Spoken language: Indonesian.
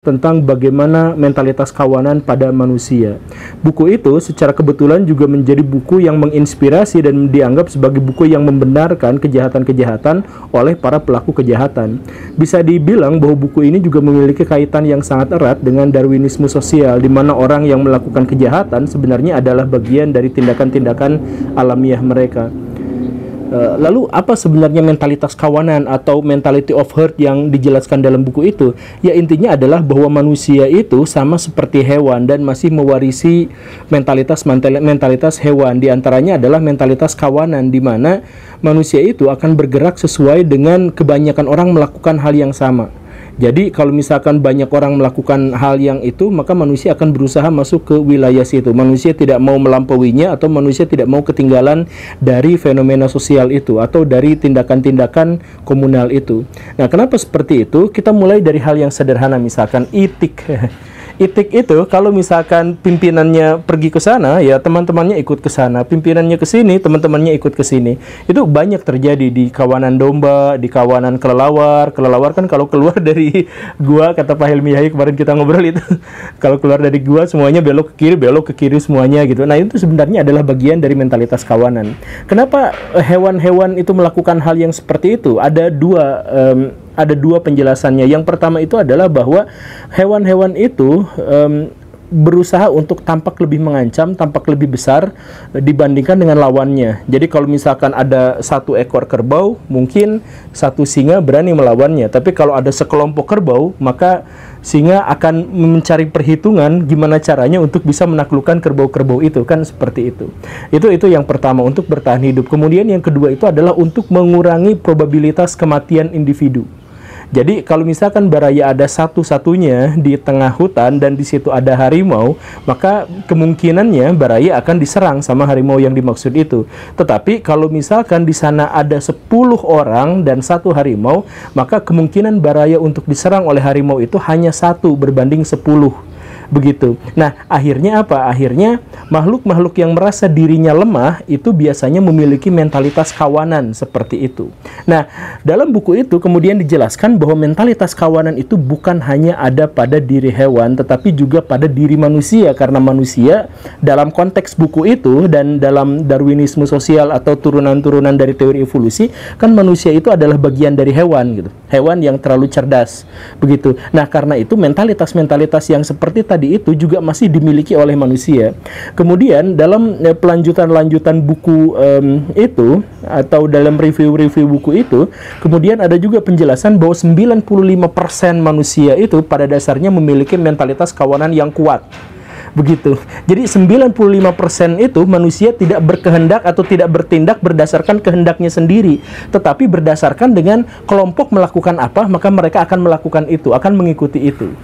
tentang bagaimana mentalitas kawanan pada manusia. Buku itu secara kebetulan juga menjadi buku yang menginspirasi dan dianggap sebagai buku yang membenarkan kejahatan-kejahatan oleh para pelaku kejahatan. Bisa dibilang bahwa buku ini juga memiliki kaitan yang sangat erat dengan Darwinisme sosial, di mana orang yang melakukan kejahatan sebenarnya adalah bagian dari tindakan-tindakan alamiah mereka. Lalu apa sebenarnya mentalitas kawanan atau mentality of herd yang dijelaskan dalam buku itu? Ya, intinya adalah bahwa manusia itu sama seperti hewan dan masih mewarisi mentalitas hewan. Di antaranya adalah mentalitas kawanan, di mana manusia itu akan bergerak sesuai dengan kebanyakan orang melakukan hal yang sama. Jadi kalau misalkan banyak orang melakukan hal yang itu, maka manusia akan berusaha masuk ke wilayah situ. Manusia tidak mau melampauinya, atau manusia tidak mau ketinggalan dari fenomena sosial itu atau dari tindakan-tindakan komunal itu. Nah, kenapa seperti itu? Kita mulai dari hal yang sederhana, misalkan etik. Etik itu kalau misalkan pimpinannya pergi ke sana, ya teman-temannya ikut ke sana. Pimpinannya ke sini, teman-temannya ikut ke sini. Itu banyak terjadi di kawanan domba, di kawanan kelelawar. Kelelawar kan kalau keluar dari gua, kata Pak Helmi Yahya kemarin kita ngobrol itu, kalau keluar dari gua semuanya belok ke kiri semuanya gitu. Nah, itu sebenarnya adalah bagian dari mentalitas kawanan. Kenapa hewan-hewan itu melakukan hal yang seperti itu? Ada dua penjelasannya. Yang pertama itu adalah bahwa hewan-hewan itu berusaha untuk tampak lebih mengancam, tampak lebih besar dibandingkan dengan lawannya. Jadi kalau misalkan ada satu ekor kerbau, mungkin satu singa berani melawannya. Tapi kalau ada sekelompok kerbau, maka singa akan mencari perhitungan gimana caranya untuk bisa menaklukkan kerbau-kerbau itu, kan seperti itu. Itu yang pertama, untuk bertahan hidup. Kemudian yang kedua itu adalah untuk mengurangi probabilitas kematian individu. Jadi kalau misalkan baraya ada satu-satunya di tengah hutan dan di situ ada harimau, maka kemungkinannya baraya akan diserang sama harimau yang dimaksud itu. Tetapi kalau misalkan di sana ada 10 orang dan satu harimau, maka kemungkinan baraya untuk diserang oleh harimau itu hanya 1 berbanding 10. Begitu. Nah, akhirnya apa? Akhirnya makhluk-makhluk yang merasa dirinya lemah itu biasanya memiliki mentalitas kawanan seperti itu. Nah, dalam buku itu kemudian dijelaskan bahwa mentalitas kawanan itu bukan hanya ada pada diri hewan, tetapi juga pada diri manusia. Karena manusia dalam konteks buku itu dan dalam Darwinisme sosial atau turunan-turunan dari teori evolusi, kan manusia itu adalah bagian dari hewan gitu. Hewan yang terlalu cerdas. Begitu. Nah, karena itu mentalitas-mentalitas yang seperti tadi itu juga masih dimiliki oleh manusia. Kemudian dalam pelanjutan-lanjutan buku itu, atau dalam review-review buku itu, kemudian ada juga penjelasan bahwa 95% manusia itu pada dasarnya memiliki mentalitas kawanan yang kuat. Begitu. Jadi 95% itu manusia tidak berkehendak atau tidak bertindak berdasarkan kehendaknya sendiri, tetapi berdasarkan dengan kelompok melakukan apa, maka mereka akan melakukan itu, akan mengikuti itu.